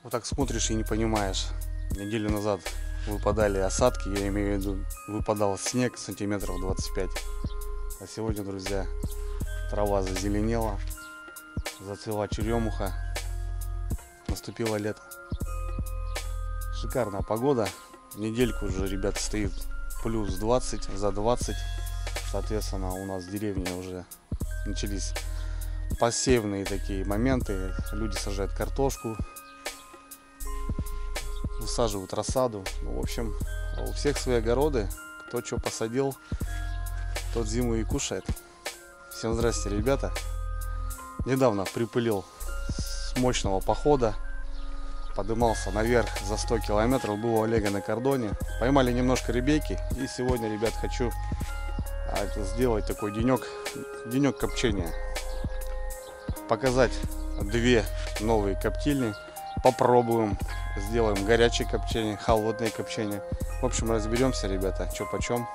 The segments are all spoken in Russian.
Вот так смотришь и не понимаешь. Неделю назад выпадали осадки, я имею в виду, выпадал снег сантиметров 25. А сегодня, друзья, трава зазеленела, зацвела черемуха, наступило лето. Шикарная погода. Недельку уже, ребята, стоит плюс 20, за 20. Соответственно, у нас в деревне уже начались посевные такие моменты. Люди сажают картошку, высаживают рассаду. Ну, в общем, у всех свои огороды. Кто что посадил, тот зиму и кушает. Всем здрасте, ребята. Недавно припылил с мощного похода. Подымался наверх за 100 километров. Был у Олега на кордоне. Поймали немножко ребейки. И сегодня, ребят, хочу сделать такой денек копчения. Показать две новые коптильни. Попробуем. Сделаем горячее копчение, холодное копчение. В общем, разберемся, ребята, что почем.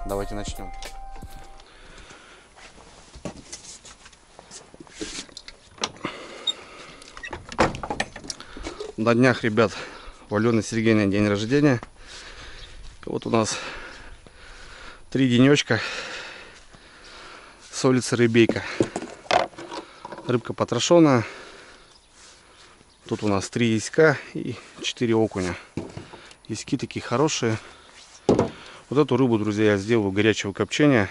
Давайте начнем. На днях, ребят, у Алены Сергеевны день рождения. Вот у нас 3 денечка с улицы Рыбейка. Рыбка потрошенная. Тут у нас 3 яська и 4 окуня. Яськи такие хорошие. Вот эту рыбу, друзья, я сделаю горячего копчения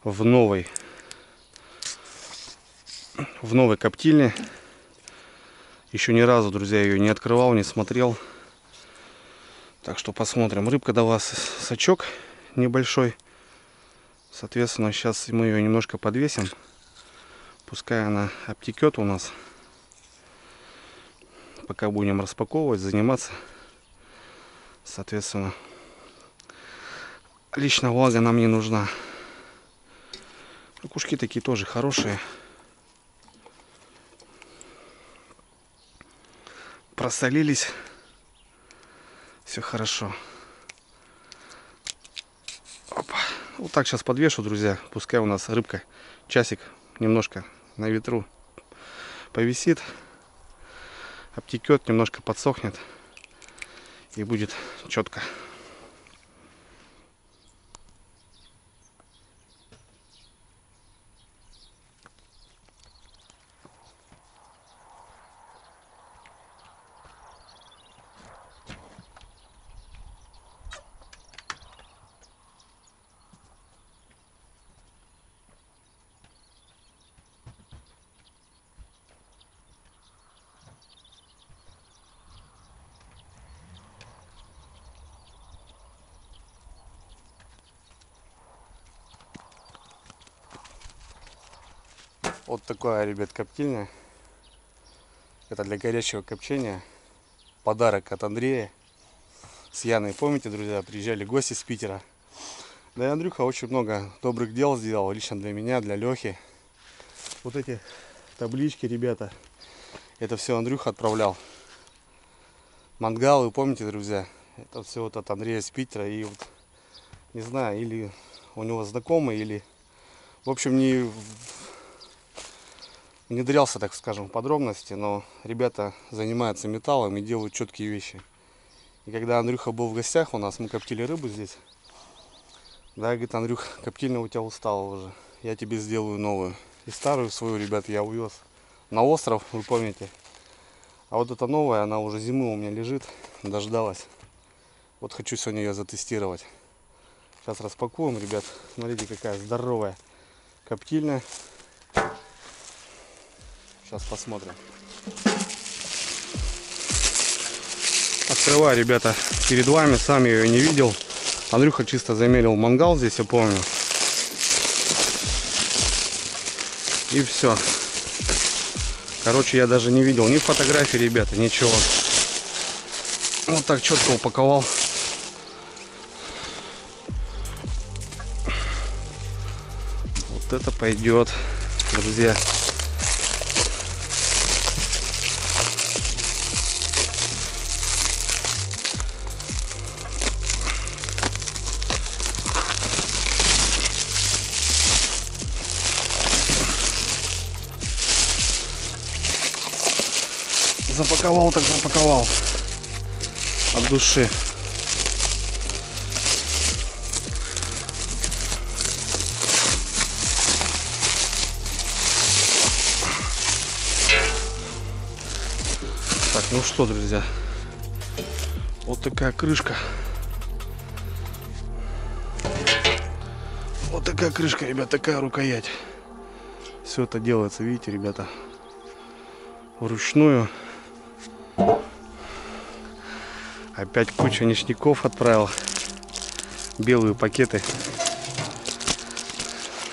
в новой коптильне. Еще ни разу, друзья, ее не открывал, не смотрел. Так что посмотрим. Рыбка дала сачок небольшой. Соответственно, сейчас мы ее немножко подвесим. Пускай она обтекет у нас. Пока будем распаковывать, заниматься. Соответственно, лично влага нам не нужна. Кушки такие тоже хорошие. Просолились. Все хорошо. Опа. Вот так сейчас подвешу, друзья. Пускай у нас рыбка часик немножко на ветру повисит. Обтекет, немножко подсохнет. И будет четко. Вот такая, ребят, коптильня. Это для горячего копчения. Подарок от Андрея с Яной. Помните, друзья, приезжали гости с Питера. Да и Андрюха очень много добрых дел сделал. Лично для меня, для Лехи. Вот эти таблички, ребята. Это все Андрюха отправлял. Мангалы, помните, друзья? Это все вот от Андрея с Питера. И вот, не знаю, или у него знакомый, или... В общем, не внедрялся, так скажем, в подробности, но ребята занимаются металлом и делают четкие вещи. И когда Андрюха был в гостях у нас, мы коптили рыбу здесь. Да, говорит, Андрюх, коптильня у тебя устала уже, я тебе сделаю новую. И старую свою, ребят, я увез на остров, вы помните. А вот эта новая, она уже зимы у меня лежит, дождалась. Вот хочу сегодня ее затестировать. Сейчас распакуем, ребят. Смотрите, какая здоровая коптильня. Сейчас посмотрим. Открываю, ребята, перед вами. Сам я ее не видел. Андрюха чисто замерил мангал здесь, я помню. И все. Короче, я даже не видел ни фотографий, ребята, ничего. Вот так четко упаковал. Вот это пойдет, друзья. Запаковал так запаковал. От души. Так, ну что, друзья, вот такая крышка. Вот такая крышка, ребят, такая рукоять. Все это делается, видите, ребята, вручную. Опять куча ништяков отправил. Белые пакеты.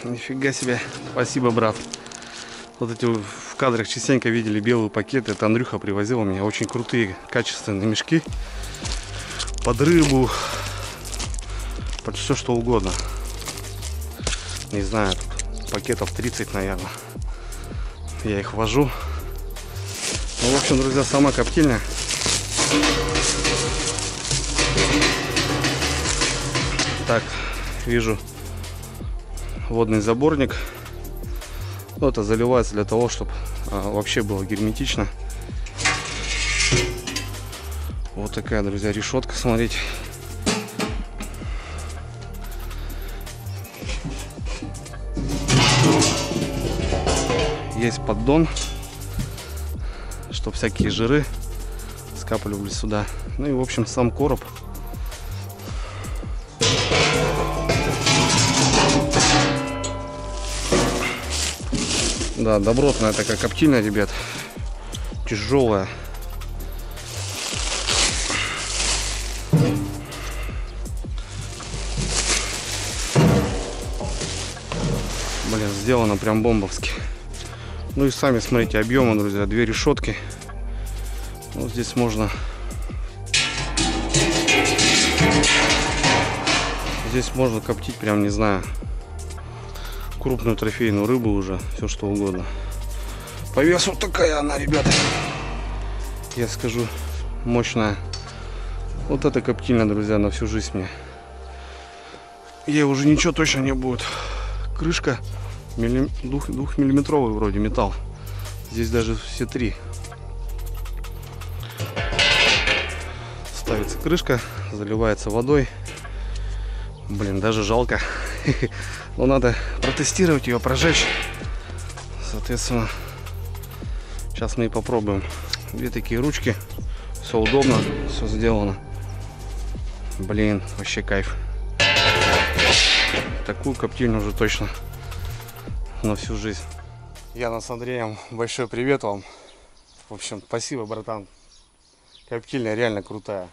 Нифига себе. Спасибо, брат. Вот эти в кадрах частенько видели белые пакеты. Это Андрюха привозил у меня. Очень крутые, качественные мешки. Под рыбу. Под все что угодно. Не знаю, пакетов 30, наверное. Я их вожу. Ну, в общем, друзья, сама коптильня. Так, вижу водный заборник. Ну, это заливается для того, чтобы вообще было герметично. Вот такая, друзья, решетка, смотрите. Есть поддон, чтобы всякие жиры скапливались сюда. Ну и, в общем, сам короб. Да, добротная такая коптильня, ребят. Тяжелая. Блин, сделано прям бомбовски. Ну и сами смотрите объемы, друзья. Две решетки. Вот здесь можно... Здесь можно коптить прям, не знаю, крупную трофейную рыбу уже, все что угодно. По весу такая она, ребята. Я скажу, мощная. Вот эта коптильня, друзья, на всю жизнь мне. Ей уже ничего точно не будет. Крышка двухмиллиметровый вроде металл. Здесь даже все три. Ставится крышка, заливается водой. Блин, даже жалко. Но надо протестировать ее, прожечь. Соответственно, сейчас мы и попробуем. Две такие ручки. Все удобно, все сделано. Блин, вообще кайф. Такую коптильню уже точно на всю жизнь. Яна с Андреем, большой привет вам. В общем, спасибо, братан. Коптильня реально крутая.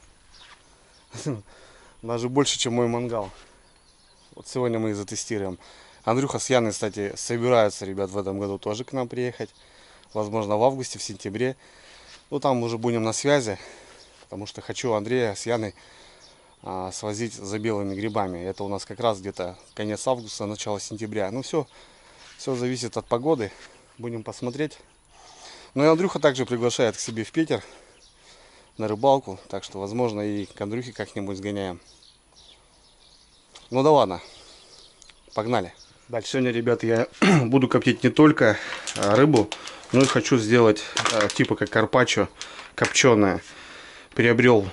Даже больше, чем мой мангал. Вот сегодня мы и затестируем. Андрюха с Яной, кстати, собираются, ребят, в этом году тоже к нам приехать. Возможно, в августе, в сентябре. Ну, там уже будем на связи. Потому что хочу Андрея с Яной свозить за белыми грибами. Это у нас как раз где-то конец августа, начало сентября. Ну, все зависит от погоды. Будем посмотреть. Ну, и Андрюха также приглашает к себе в Питер на рыбалку. Так что, возможно, и к Андрюхе как-нибудь сгоняем. Ну да ладно, погнали. Дальше сегодня, ребята, я буду коптить не только рыбу, но и хочу сделать типа как карпаччо копченое. Приобрел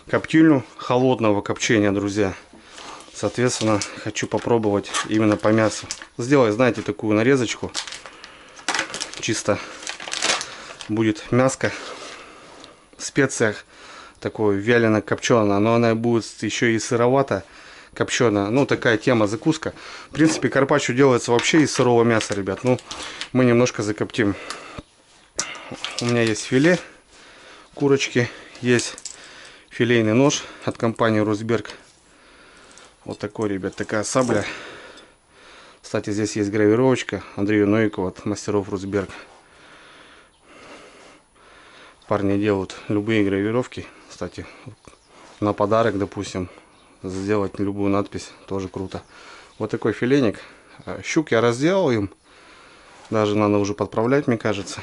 коптильню холодного копчения, друзья. Соответственно, хочу попробовать именно по мясу. Сделать, знаете, такую нарезочку. Чисто будет мяско в специях. Такое вялено-копченое, но она будет еще и сыровато копченая. Ну, такая тема, закуска. В принципе, карпаччо делается вообще из сырого мяса, ребят. Ну, мы немножко закоптим. У меня есть филе курочки, есть филейный нож от компании Русберг. Вот такой, ребят, такая сабля. Кстати, здесь есть гравировочка Андрея Новикова от мастеров Русберг. Парни делают любые гравировки. Кстати, на подарок, допустим, сделать любую надпись тоже круто. Вот такой филеник. Щук я разделал им. Даже надо уже подправлять, мне кажется.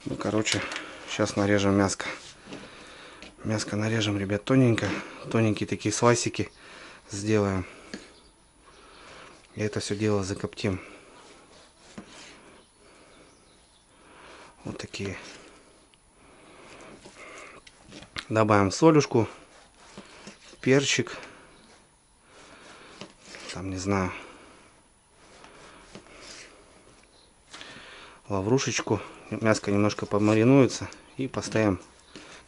Ну, короче, сейчас нарежем мяско. Мяско нарежем, ребят, тоненько. Тоненькие такие слайсики сделаем. И это все дело закоптим. Вот такие. Добавим солюшку, перчик, там не знаю, лаврушечку. Мяско немножко помаринуется и поставим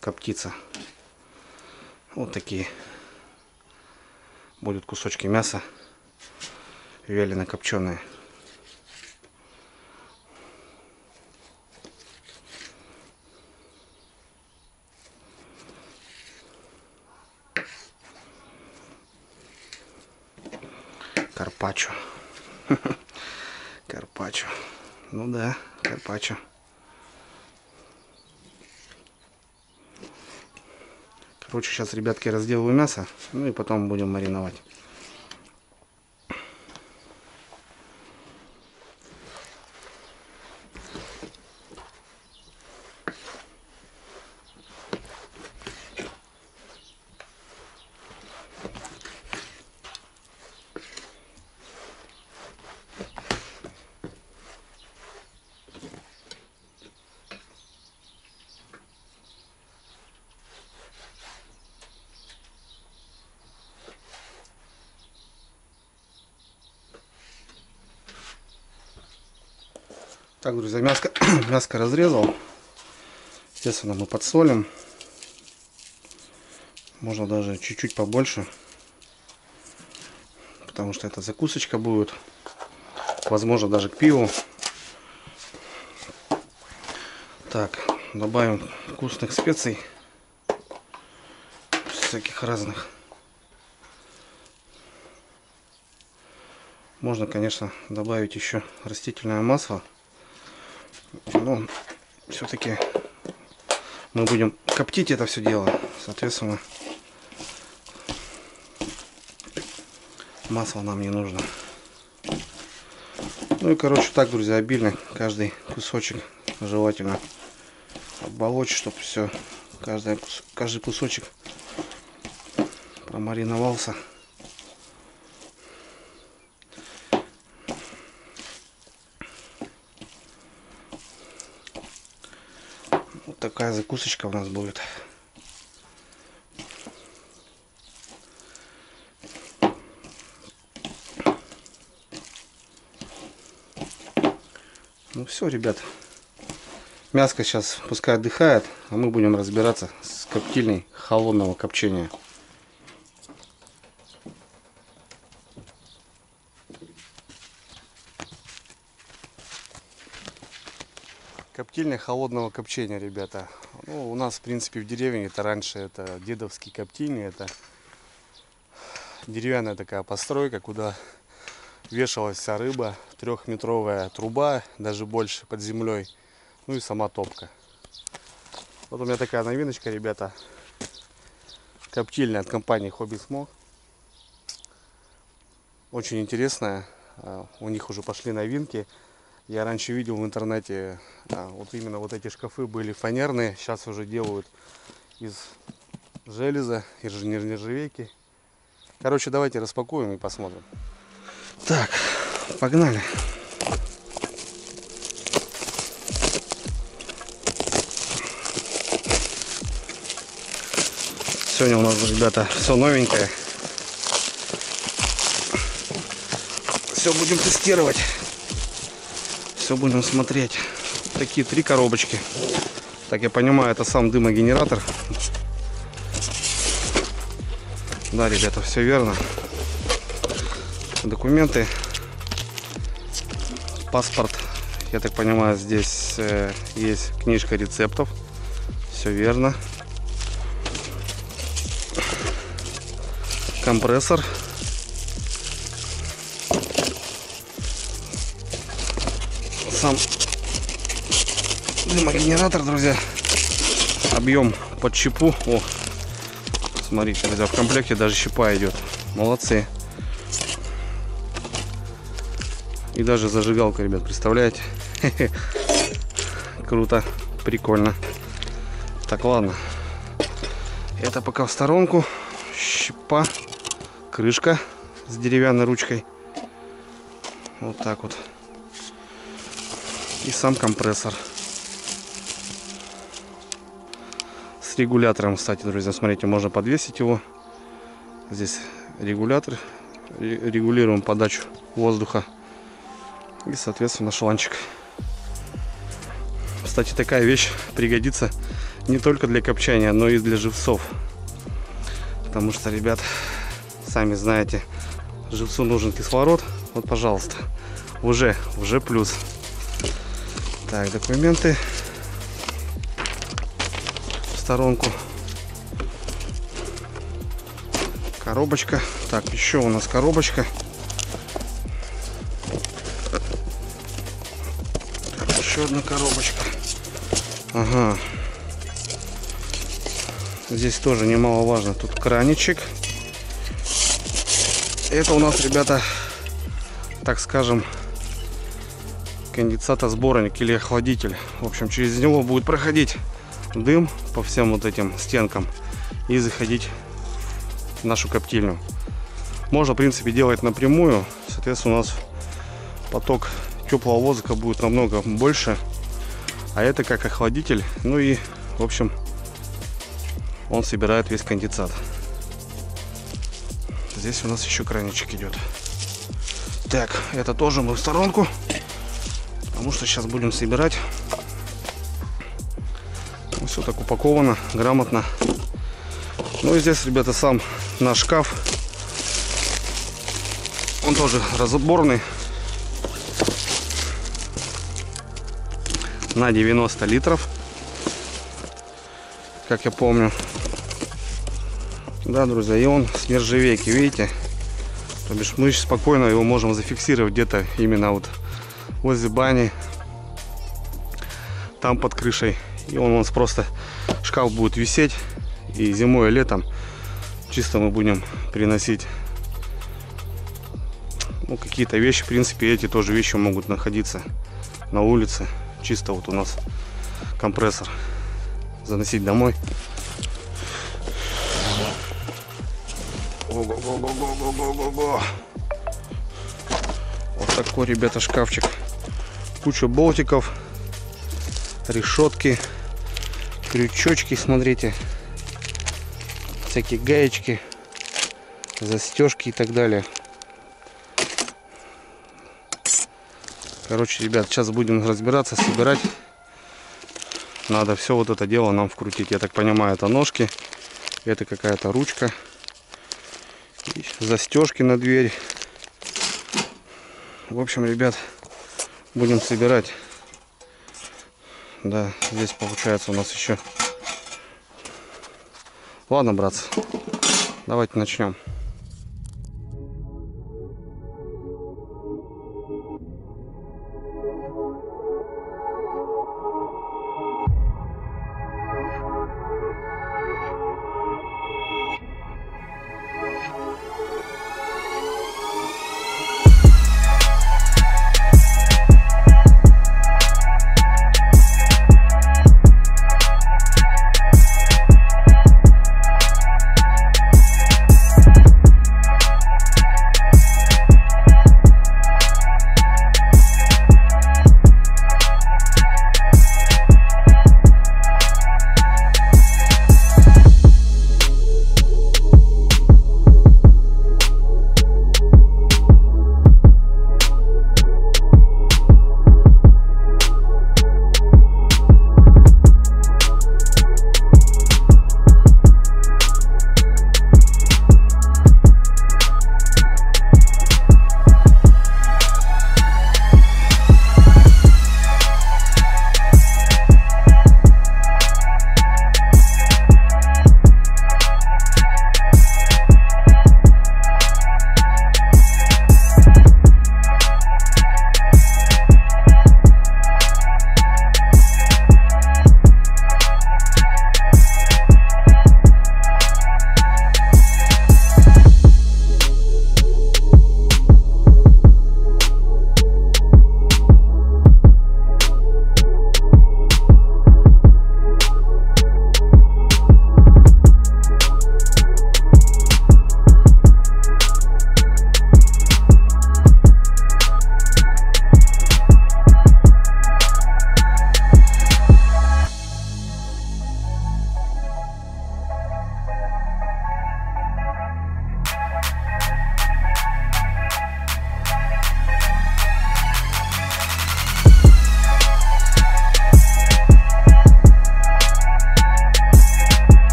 коптиться. Вот такие будут кусочки мяса вялено копченые. Карпаччо. Карпаччо. Ну да, карпаччо. Короче, сейчас, ребятки, разделываю мясо. Ну и потом будем мариновать. Так, друзья, мяско разрезал. Естественно, мы подсолим. Можно даже чуть-чуть побольше. Потому что это закусочка будет. Возможно, даже к пиву. Так, добавим вкусных специй. Всяких разных. Можно, конечно, добавить еще растительное масло. Но все-таки мы будем коптить это все дело. Соответственно, масло нам не нужно. Ну и, короче, так, друзья, обильно каждый кусочек желательно обмолоть, чтобы все, каждый кусочек промариновался. Вот такая закусочка у нас будет. Ну все, ребят. Мяско сейчас пускай отдыхает, а мы будем разбираться с коптильней холодного копчения. Коптильня холодного копчения, ребята. Ну, у нас, в принципе, в деревне это раньше это дедовские коптильни. Это деревянная такая постройка, куда вешалась вся рыба. 3-метровая труба, даже больше, под землей. Ну и сама топка. Вот у меня такая новиночка, ребята. Коптильня от компании Hobby Smoke. Очень интересная. У них уже пошли новинки. Я раньше видел в интернете, вот именно вот эти шкафы были фанерные. Сейчас уже делают из железа, из нержавейки. Короче, давайте распакуем и посмотрим. Так, погнали. Сегодня у нас, ребята, все новенькое. Все будем тестировать. Все будем смотреть. Такие 3 коробочки. Так, я понимаю, это сам дымогенератор. Да, ребята, все верно. Документы. Паспорт. Я так понимаю, здесь есть книжка рецептов. Все верно. Компрессор. Сам дымогенератор, друзья. Объем под щепу. О, смотрите, друзья, в комплекте даже щепа идет. Молодцы. И даже зажигалка, ребят, представляете? Круто, прикольно. Так, ладно. Это пока в сторонку. Щепа. Крышка с деревянной ручкой. Вот так вот. И сам компрессор. с регулятором, кстати, друзья, смотрите, можно подвесить его. Здесь регулятор, регулируем подачу воздуха и, соответственно, шланчик. Кстати, такая вещь пригодится не только для копчания, но и для живцов. Потому что, ребят, сами знаете, живцу нужен кислород. Вот, пожалуйста, уже плюс. Так, документы в сторонку. Коробочка. Так, еще у нас коробочка. Еще одна коробочка. Ага. Здесь тоже немаловажно. Тут краничек. Это у нас, ребята, так скажем, конденсатосборник или охладитель. В общем, через него будет проходить дым по всем вот этим стенкам и заходить в нашу коптильню. Можно, в принципе, делать напрямую. Соответственно, у нас поток теплого воздуха будет намного больше. А это как охладитель. Ну и, в общем, он собирает весь конденсат. Здесь у нас еще краничек идет. Так, это тоже мы в сторонку. Потому что сейчас будем собирать. Все так упаковано, грамотно. Ну и здесь, ребята, сам наш шкаф. Он тоже разборный. На 90 литров. Как я помню. Да, друзья, и он с нержавейки, видите? То бишь мы спокойно его можем зафиксировать где-то именно вот возле бани. Там под крышей. И он у нас просто, шкаф будет висеть. И зимой и летом чисто мы будем переносить, ну, какие-то вещи. В принципе, эти тоже вещи могут находиться на улице. Чисто вот у нас компрессор. Заносить домой. Ого-го-го-го-го-го-го. Вот такой, ребята, шкафчик. Куча болтиков, решетки, крючочки, смотрите, всякие гаечки, застежки и так далее. Короче, ребят, сейчас будем разбираться, собирать. Надо все вот это дело нам вкрутить. Я так понимаю, это ножки, это какая-то ручка, застежки на дверь. В общем, ребят, будем собирать. Да, здесь получается у нас еще. Ладно, братцы, давайте начнем.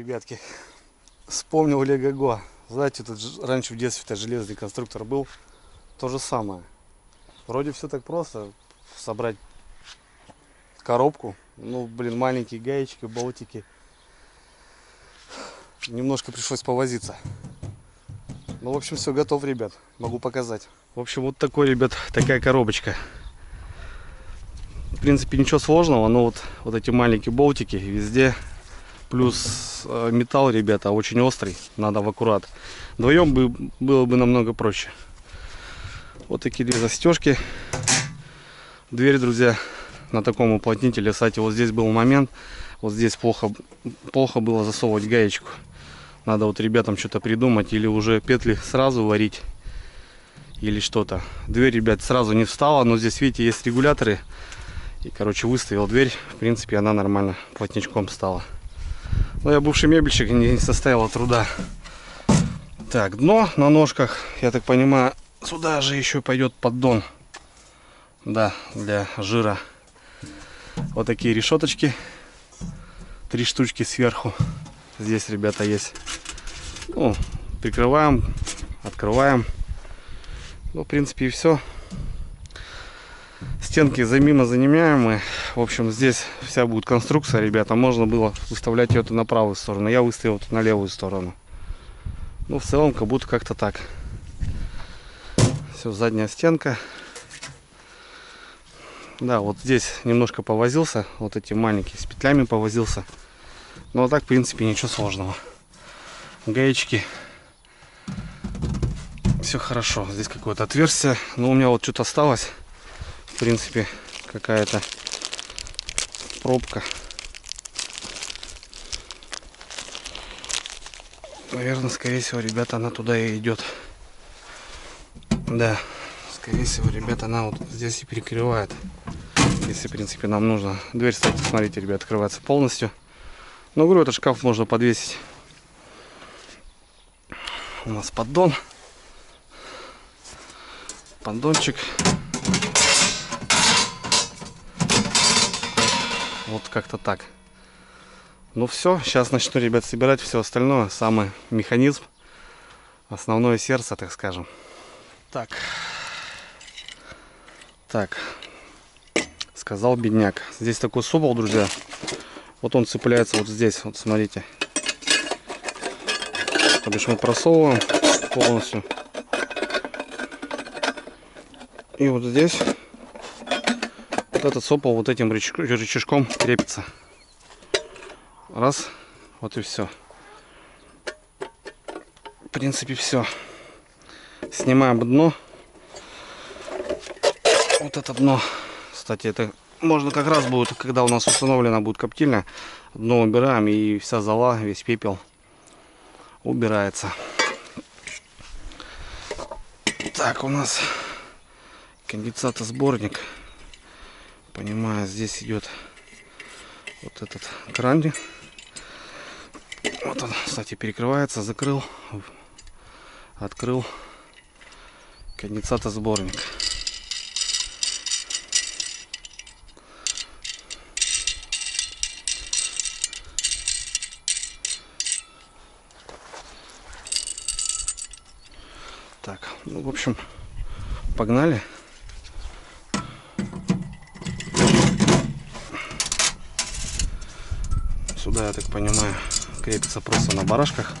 ребятки. Вспомнил Лего-Го. Знаете, тут раньше в детстве железный конструктор был. То же самое. Вроде все так просто. Собрать коробку. Ну, блин, маленькие гаечки, болтики. Немножко пришлось повозиться. Ну, в общем, все готов, ребят. Могу показать. В общем, вот такой, ребят, такая коробочка. В принципе, ничего сложного, но вот эти маленькие болтики везде. Плюс металл, ребята, очень острый. Надо в аккурат. Вдвоем было бы намного проще. Вот такие две застежки. Дверь, друзья, на таком уплотнителе. Кстати, вот здесь был момент. Вот здесь плохо было засовывать гаечку. Надо вот ребятам что-то придумать. Или уже петли сразу варить. Или что-то. Дверь, ребят, сразу не встала. Но здесь, видите, есть регуляторы. И, короче, выставил дверь. В принципе, она нормально плотничком стала. Но я бывший мебельщик, не составило труда. Так, дно на ножках. Я так понимаю, сюда же еще пойдет поддон. Да, для жира. Вот такие решеточки. 3 штучки сверху. Здесь, ребята, есть. Ну, прикрываем, открываем. Ну, в принципе, и все. Стенки замимо-занимаемые. В общем, здесь вся будет конструкция, ребята. Можно было выставлять ее на правую сторону. Я выставил на левую сторону. Ну, в целом, как будто как-то так. Все, задняя стенка. Да, вот здесь немножко повозился. Вот эти маленькие с петлями повозился. Но так, в принципе, ничего сложного. Гаечки. Все хорошо. Здесь какое-то отверстие. Но у меня вот что-то осталось. В принципе, какая-то пробка. Наверное, скорее всего, ребята, она туда и идет. Да, скорее всего, ребята, она вот здесь и перекрывает. Если, в принципе, нам нужно. Дверь, кстати, смотрите, ребят, открывается полностью. Но, говорю, этот шкаф можно подвесить. У нас поддон. Поддончик. Вот как-то так. Ну все, сейчас начну, ребят, собирать все остальное. Самый механизм. Основное сердце, так скажем. Так. Сказал бедняк. Здесь такой супол, друзья. Вот он цепляется вот здесь. Вот смотрите. То бишь мы просовываем полностью. И вот здесь вот этот сопол вот этим рычажком крепится. Раз. Вот и все. В принципе, все. Снимаем дно. Вот это дно. Кстати, это можно как раз будет, когда у нас установлена будет коптильня. Дно убираем, и вся зола, весь пепел убирается. Так, у нас конденсатосборник. Понимаю, здесь идет вот этот краник. Вот он, кстати, перекрывается, закрыл, открыл конденсатосборник. Так, ну, в общем, погнали. Сюда, я так понимаю, крепится просто на барашках.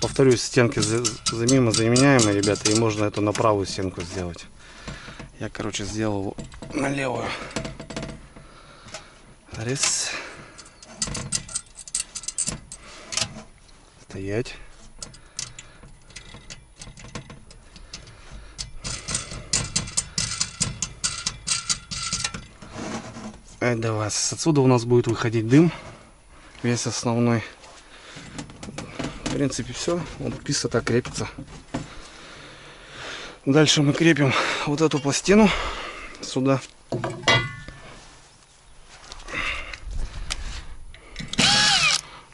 Повторюсь, стенки замимо-заменяемые, ребята, и можно эту на правую стенку сделать. Я, короче, сделал его на левую. Раз. Стоять. Давай. Отсюда у нас будет выходить дым. Весь основной. В принципе, все. Он писа так крепится. Дальше мы крепим вот эту пластину сюда.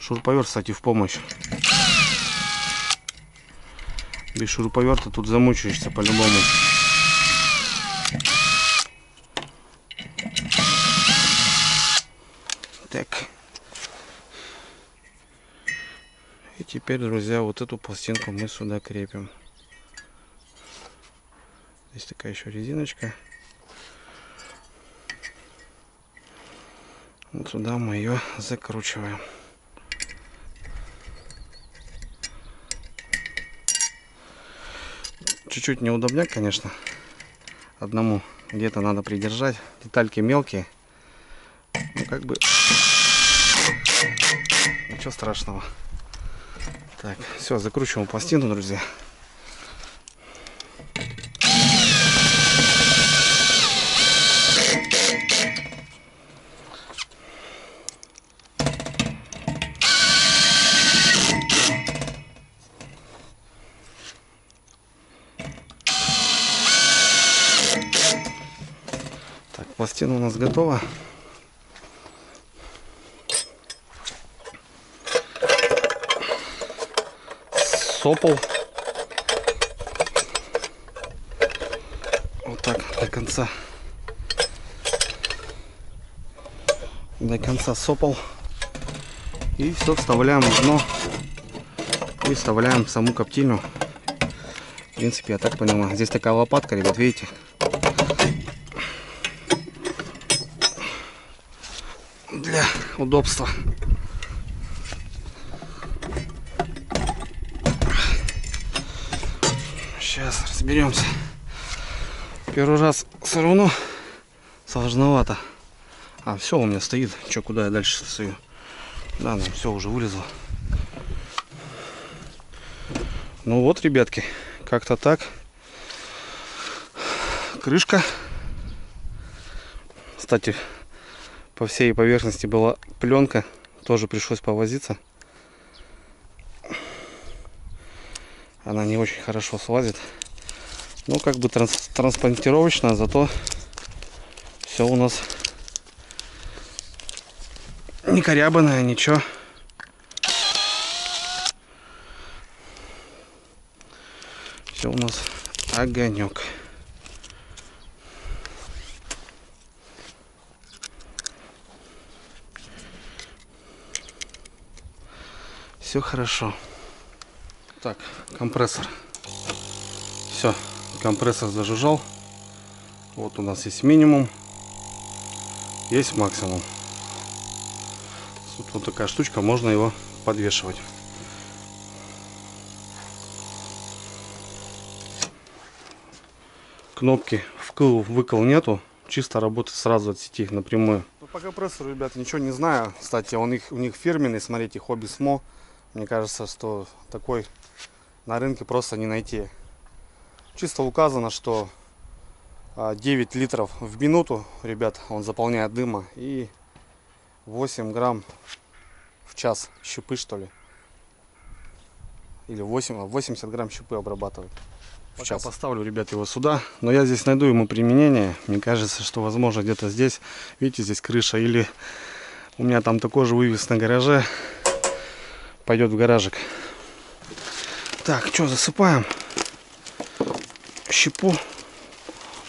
Шуруповерт, кстати, в помощь. Без шуруповерта тут замучаешься по-любому. теперь, друзья, вот эту пластинку мы сюда крепим. Здесь такая еще резиночка. Вот сюда мы ее закручиваем. Чуть-чуть неудобняк, конечно. Одному где-то надо придержать. Детальки мелкие. Ну, как бы... Ничего страшного. Так, все, закручиваем пластину, друзья. Так, пластина у нас готова. Сопол. Вот так до конца. До конца сопол. И все вставляем в дно. И вставляем в саму коптильню. В принципе, я так понимаю. Здесь такая лопатка, ребят, видите? Для удобства. Сейчас разберемся. Первый раз все равно сложновато. А, все у меня стоит. Че, куда я дальше стою? Да, ну все, уже вылезло. Ну вот, ребятки, как-то так. Крышка. Кстати, по всей поверхности была пленка. Тоже пришлось повозиться. Она не очень хорошо слазит. Ну, как бы транспортировочно, зато все у нас не корябанное, ничего. Все у нас огонек. Все хорошо. Так, компрессор. Все, компрессор зажужжал. Вот у нас есть минимум, есть максимум. Тут вот такая штучка, можно его подвешивать. Кнопки вкл-выкл нету, чисто работает сразу от сети напрямую. Ну, по компрессору, ребята, ничего не знаю. Кстати, у них фирменный, смотрите, Hobby Smo. Мне кажется, что такой на рынке просто не найти. Чисто указано, что 9 литров в минуту, ребят, он заполняет дыма, и 8 грамм в час щупы, что ли. Или 80 грамм щупы обрабатывает в час. Поставлю, ребят, его сюда, но я здесь найду ему применение. Мне кажется, что возможно где-то здесь, видите, здесь крыша, или у меня там такой же вывес на гараже. Пойдет в гаражик. Так, что, засыпаем щепу.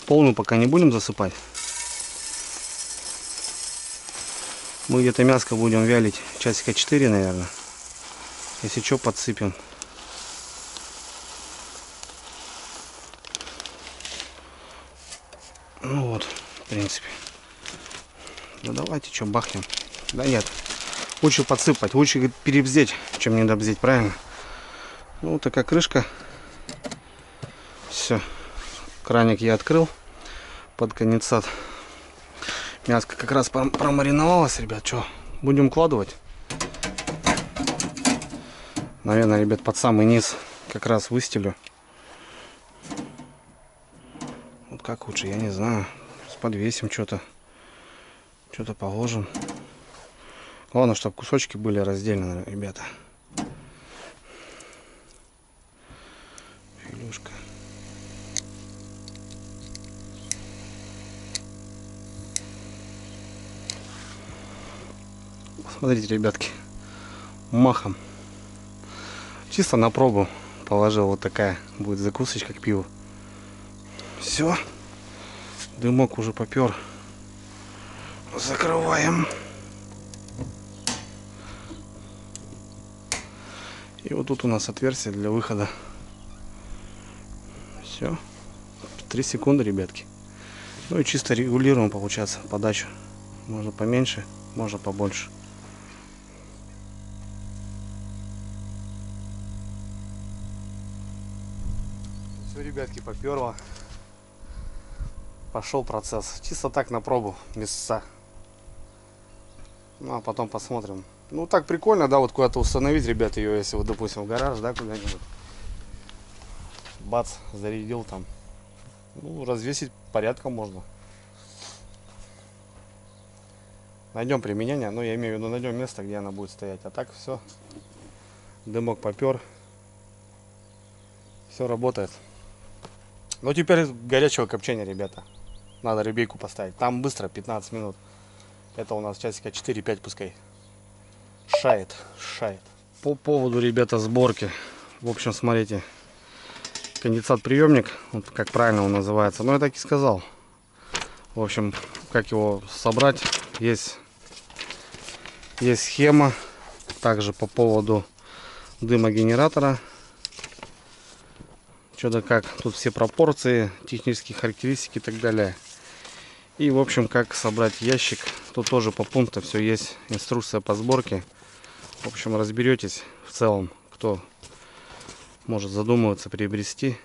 Полную пока не будем засыпать. Мы где-то мяско будем вялить часика 4, наверное. Если что, подсыпем. Ну вот, в принципе. Ну давайте, что, бахнем. Да нет. Лучше подсыпать, лучше перебздеть, чем не добздеть, правильно? Ну, вот такая крышка. Все. Краник я открыл под конденсат. Мяско как раз промариновалось, ребят. Что, будем укладывать? Наверное, ребят, под самый низ как раз выстелю. Вот как лучше, я не знаю. Подвесим что-то. Что-то положим. Главное, чтобы кусочки были раздельны, ребята. Филюшка. Смотрите, ребятки, махом. Чисто на пробу положил. Вот такая будет закусочка к пиву. Все. Дымок уже попер. Закрываем. И вот тут у нас отверстие для выхода. Все. 3 секунды, ребятки. Ну и чисто регулируем, получается, подачу. Можно поменьше, можно побольше. Все, ребятки, поперло. Пошел процесс. Чисто так на пробу месяца. Ну а потом посмотрим. Ну так прикольно, да, вот куда-то установить, ребята, ее, если вот, допустим, в гараж, да, куда-нибудь. Бац, зарядил там. Ну, развесить порядком можно. Найдем применение, но я имею в виду, найдем место, где она будет стоять. А так все. Дымок попер. Все работает. Ну теперь горячего копчения, ребята. Надо рыбейку поставить. Там быстро, 15 минут. Это у нас часика 4-5 пускай. Шает. По поводу, ребята, сборки. В общем, смотрите. Конденсат-приемник, вот как правильно он называется. Ну, я так и сказал. В общем, как его собрать. Есть схема. Также по поводу дымогенератора. Что-то как. Тут все пропорции, технические характеристики и так далее. И, в общем, как собрать ящик. Тут тоже по пунктам все есть. Инструкция по сборке. В общем, разберетесь в целом, кто может задумываться приобрести.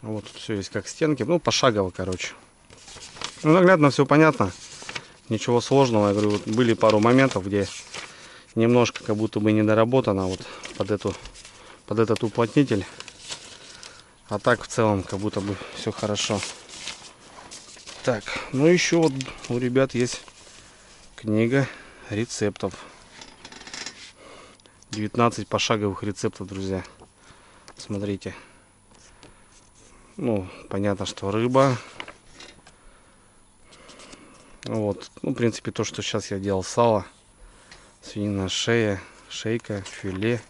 Вот тут все есть как стенки. Ну, пошагово, короче. Ну, наглядно все понятно. Ничего сложного. Я говорю, вот были пару моментов, где немножко как будто бы недоработано вот под этот уплотнитель. А так в целом как будто бы все хорошо. Так, ну еще вот у ребят есть книга рецептов. 19 пошаговых рецептов, друзья. Смотрите. Ну, понятно, что рыба. Вот. Ну, в принципе, то, что сейчас я делал: сало, свинина, шея, шейка, филе.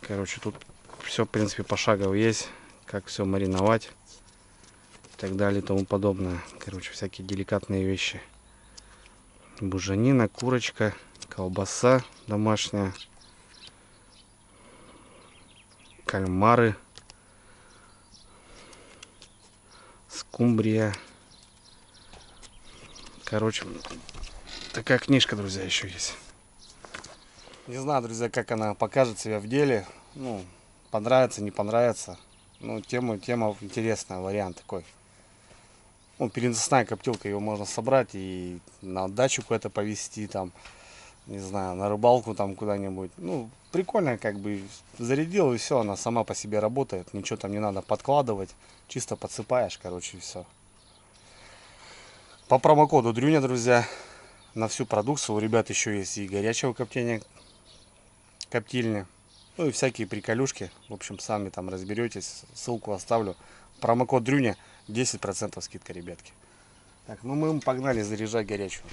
Короче, тут все, в принципе, пошагово есть. Как все мариновать. И так далее и тому подобное. Короче, всякие деликатные вещи. Буженина, курочка, колбаса домашняя. Кальмары. Скумбрия. Короче, такая книжка, друзья, еще есть. Не знаю, друзья, как она покажет себя в деле. Ну, понравится, не понравится. Ну, тема интересная, вариант такой. Ну, переносная коптилка, ее можно собрать и на дачу куда-то повезти, там, не знаю, на рыбалку там куда-нибудь. Ну, прикольно, как бы зарядил, и все, она сама по себе работает. Ничего там не надо подкладывать. Чисто подсыпаешь, короче, и все. По промокоду Дрюня, друзья, на всю продукцию у ребят еще есть и горячего коптения, коптильня, ну и всякие приколюшки. В общем, сами там разберетесь. Ссылку оставлю. Промокод Дрюня, 10% скидка, ребятки. Так, ну мы погнали заряжать горячую.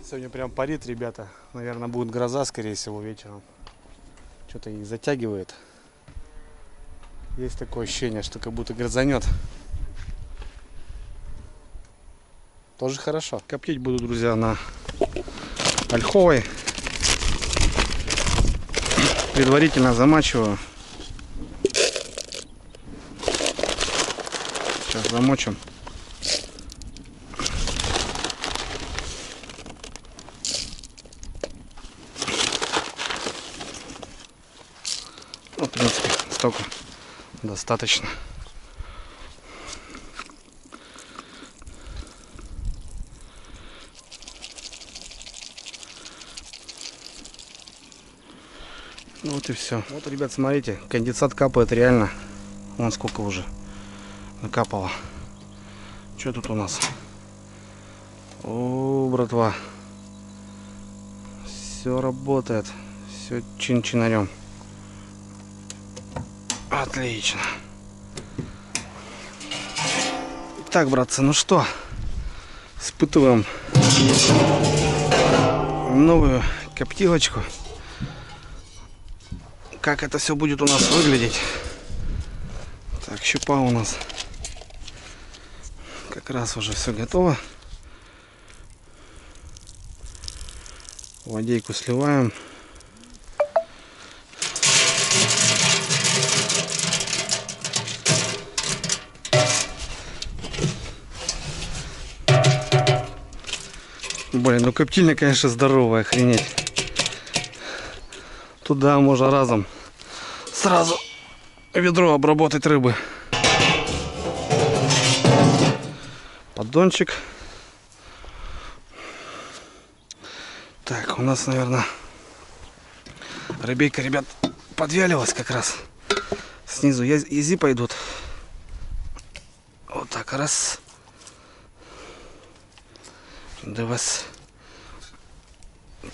Сегодня прям парит, ребята. Наверное, будет гроза, скорее всего, вечером. Что-то их затягивает. Есть такое ощущение, что как будто грозанет. Тоже хорошо. Коптить буду, друзья, на ольховой. Предварительно замачиваю. замочим. Ну, в принципе, столько достаточно. Ну вот и все. Вот, ребят, смотрите, конденсат капает реально. Вон сколько уже накапало. Что тут у нас? О, братва. Все работает. Все чин-чинарем. Отлично. Так, братцы, ну что? Испытываем новую коптилочку. Как это все будет у нас выглядеть. Так, щупа у нас как раз уже все готово. Водейку сливаем. Блин, ну коптильня, конечно, здоровая, охренеть. Туда можно разом сразу ведро обработать рыбы. Поддончик. Так, у нас, наверное, рыбейка, ребят, подвялилась как раз. Снизу ези пойдут. Вот так, раз. Два.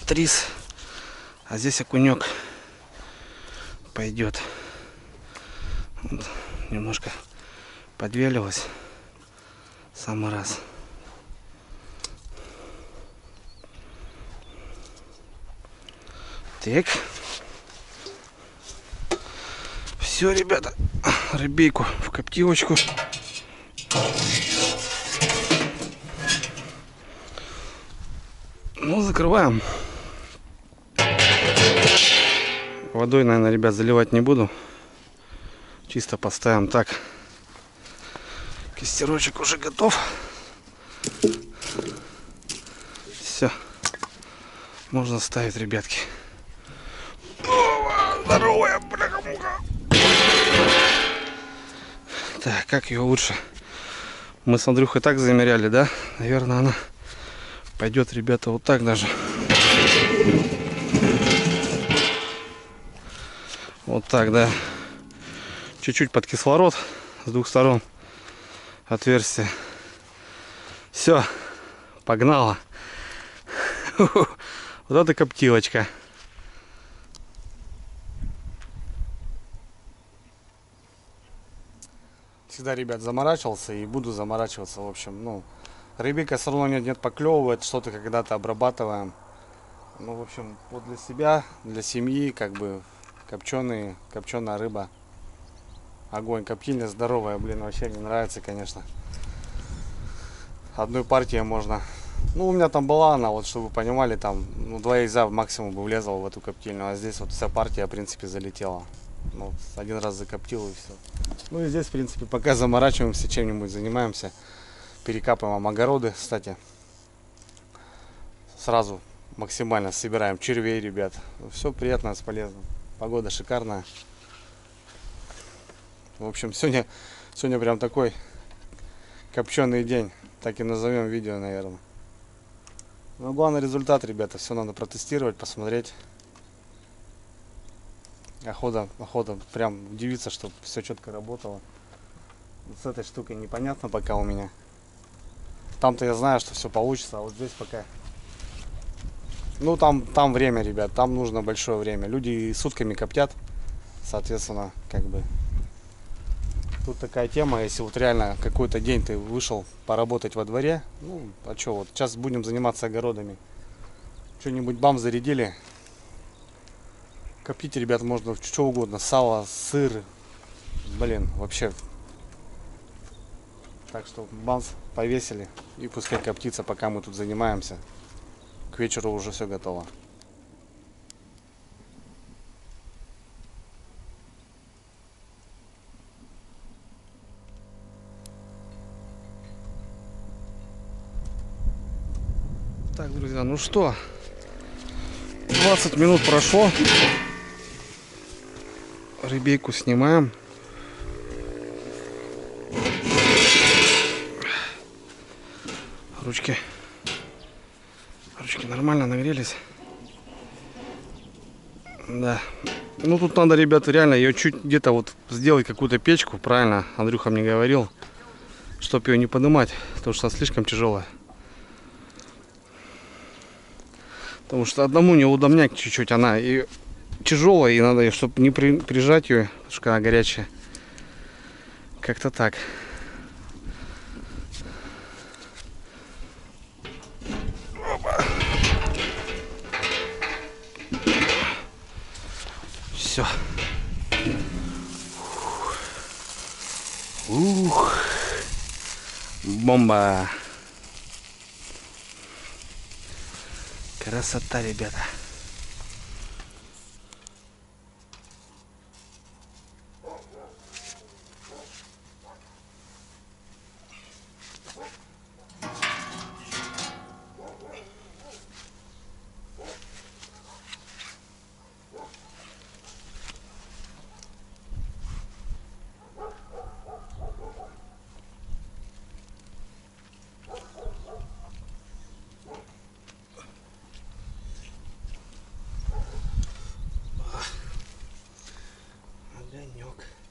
Трис. А здесь окунек пойдет. Вот, немножко подвялилась. Самый раз. Так. Все, ребята. Рыбейку в коптилочку. Ну, закрываем. Водой, наверное, ребят, заливать не буду. Чисто поставим так. Костерочек уже готов. Все. Можно ставить, ребятки. О, здоровая, бляха-муха. Так, как ее лучше? Мы с Андрюхой так замеряли, да? Наверное, она пойдет, ребята, вот так даже. Вот так, да. Чуть-чуть под кислород с двух сторон отверстие. Все, погнала. Вот это коптилочка. Всегда, ребят, заморачивался и буду заморачиваться. В общем, ну, рыбейка все равно нет поклевывает, что-то когда-то обрабатываем. Ну, в общем, вот для себя, для семьи, как бы копченая рыба. Огонь, коптильня здоровая, блин, вообще мне нравится, конечно. Одной партией можно. Ну, у меня там была она, вот, чтобы вы понимали, там, ну, 2 яйца максимум бы влезла в эту коптильню, а здесь вот вся партия, в принципе, залетела. Ну, один раз закоптил и все. Ну и здесь, в принципе, пока заморачиваемся, чем-нибудь занимаемся. Перекапываем огороды, кстати. Сразу максимально собираем червей, ребят. Все приятно, полезно. Погода шикарная. В общем, сегодня прям такой копченый день. Так и назовем видео, наверное. Но главный результат, ребята. Все надо протестировать, посмотреть. Охота прям удивиться, что все четко работало. Вот с этой штукой непонятно пока у меня. Там-то я знаю, что все получится, а вот здесь пока. Ну там время, ребят, там нужно большое время. Люди сутками коптят, соответственно, как бы. Тут такая тема, если вот реально какой-то день ты вышел поработать во дворе, ну, а что, вот сейчас будем заниматься огородами. Что-нибудь бам зарядили. Коптить, ребят, можно что угодно. Сало, сыр. Блин, вообще. Так что бамс повесили. И пускай коптится, пока мы тут занимаемся. К вечеру уже все готово. Так, друзья, ну что, 20 минут прошло. Рыбейку снимаем. Ручки нормально нагрелись. Да. Ну тут надо, ребята, реально ее чуть где-то вот сделать какую-то печку, правильно Андрюха мне говорил, чтоб ее не поднимать, потому что она слишком тяжелая. Потому что одному не удобнять чуть-чуть, она и тяжелая, и надо ее, чтобы не прижать ее, потому что она горячая. Как-то так. Все. Ух. Бомба. Красота, ребята.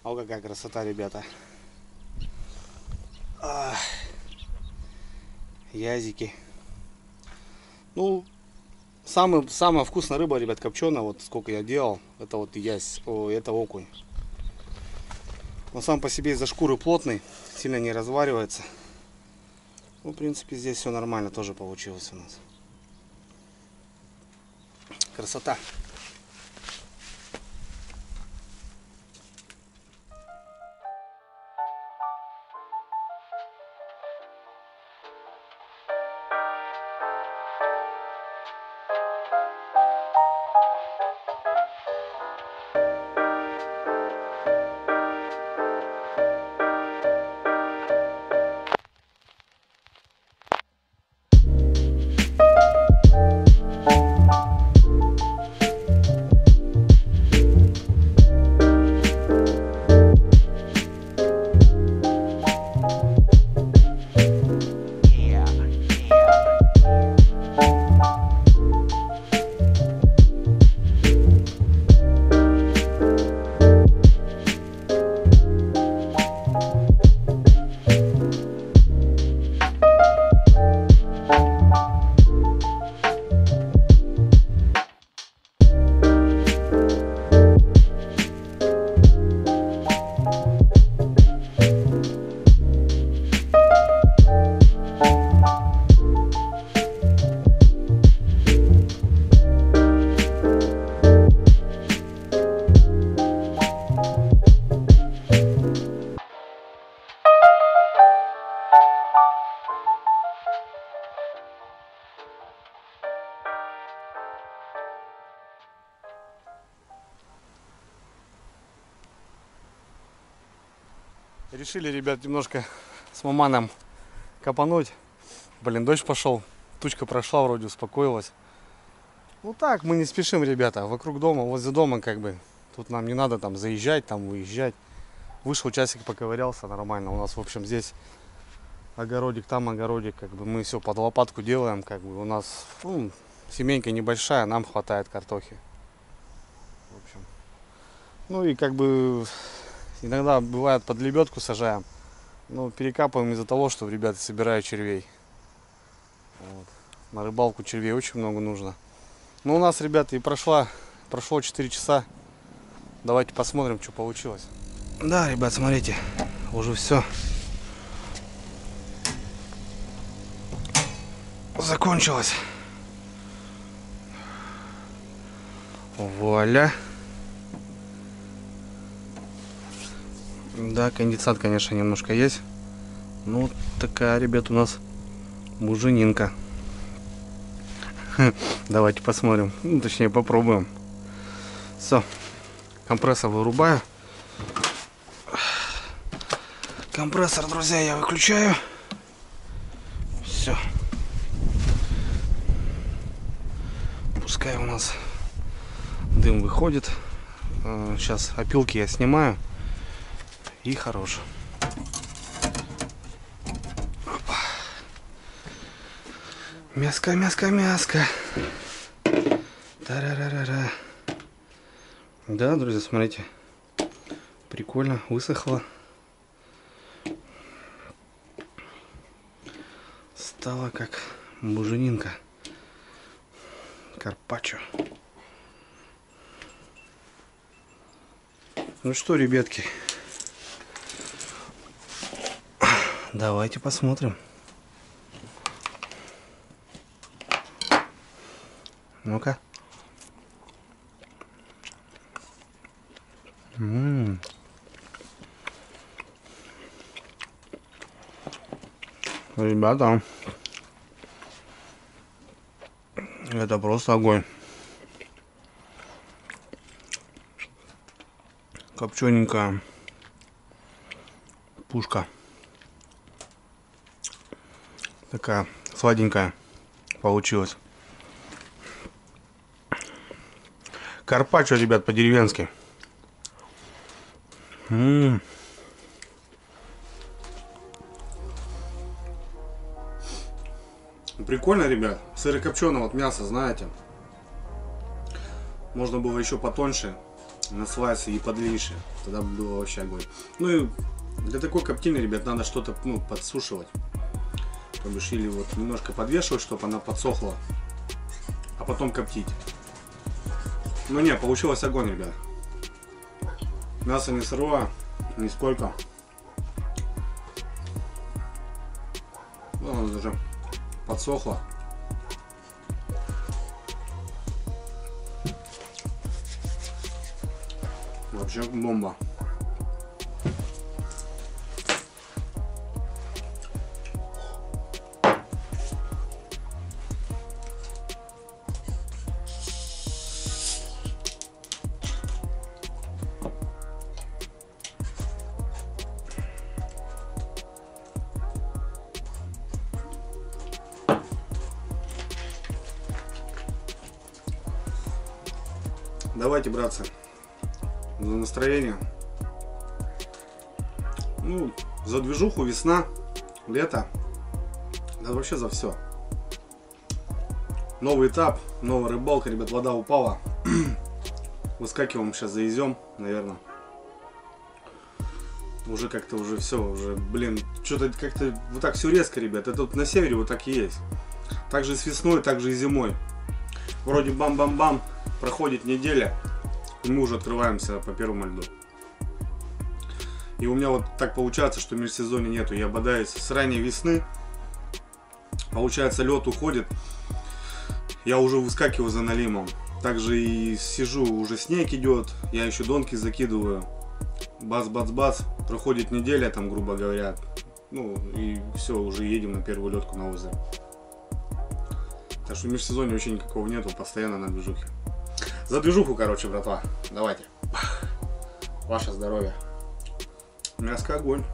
О, какая красота, ребята. Язики. Ну, самая вкусная рыба, ребят, копченая, вот сколько я делал, это вот язь, это окунь. Он сам по себе из-за шкуры плотный, сильно не разваривается. Ну, в принципе, здесь все нормально тоже получилось у нас. Красота. Решили, ребят, немножко с маманом копануть. Блин, дождь пошел, тучка прошла, вроде успокоилась. Ну так, мы не спешим, ребята, вокруг дома, возле дома как бы. Тут нам не надо там заезжать, там выезжать. Вышел, часик поковырялся, нормально. У нас, в общем, здесь огородик, там огородик, как бы мы все под лопатку делаем, как бы у нас семейка небольшая, нам хватает картохи. В общем, ну и как бы иногда бывает под лебедку сажаем, но перекапываем из-за того, что ребята собирают червей. Вот. На рыбалку червей очень много нужно. Ну у нас, ребята, и прошло 4 часа. Давайте посмотрим, что получилось. Да, ребят, смотрите, уже все закончилось. Вуаля. Да, конденсат, конечно, немножко есть. Ну, такая, ребят, у нас буженинка. Давайте посмотрим. Ну, точнее, попробуем. Все. Компрессор вырубаю. Компрессор, друзья, я выключаю. Все. пускай у нас дым выходит. Сейчас опилки я снимаю. И хорош. Опа. Мяско, мяско, мяско. Тарарарара. Да, друзья, смотрите. Прикольно, высохло. Стало как буженинка. Карпаччо. Ну что, ребятки, давайте посмотрим. Ну-ка. Ребята, это просто огонь. Копчененькая пушка. Такая сладенькая получилась. Карпаччо, ребят, по-деревенски. Прикольно, ребят. Сырокопченое вот мясо, знаете. Можно было еще потоньше на слайсы и подлейше. Тогда было вообще огонь. Ну и для такой коптильни, ребят, надо что-то подсушивать. То бишь, или вот немножко подвешивать, чтобы она подсохла, а потом коптить. Ну не, получилось огонь, ребят. Мясо не сырое, нисколько. Ну, оно даже подсохло. Вообще бомба. Давайте, братцы, за настроение. Ну, за движуху, весна, лето. Да вообще за все. Новый этап, новая рыбалка, ребят, вода упала. Выскакиваем сейчас за изюм, наверное. Уже как-то уже все, уже, блин, что-то как-то вот так все резко, ребят. Это вот на севере вот так и есть. Так же с весной, так же и зимой. Вроде бам-бам-бам. Проходит неделя, и мы уже открываемся по первому льду. И у меня вот так получается, что межсезонья нету. Я бодаюсь с ранней весны. Получается, лед уходит. Я уже выскакиваю за налимом. Также и сижу, уже снег идет. Я еще донки закидываю. Бац-бац-бац. Проходит неделя, там, грубо говоря. Ну, и все, уже едем на первую ледку на озеро. Так что в межсезонье вообще никакого нету. Постоянно на движухе. За движуху, короче, братва. Давайте. Ваше здоровье. Мяско огонь.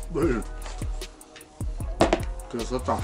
Блин. Красота.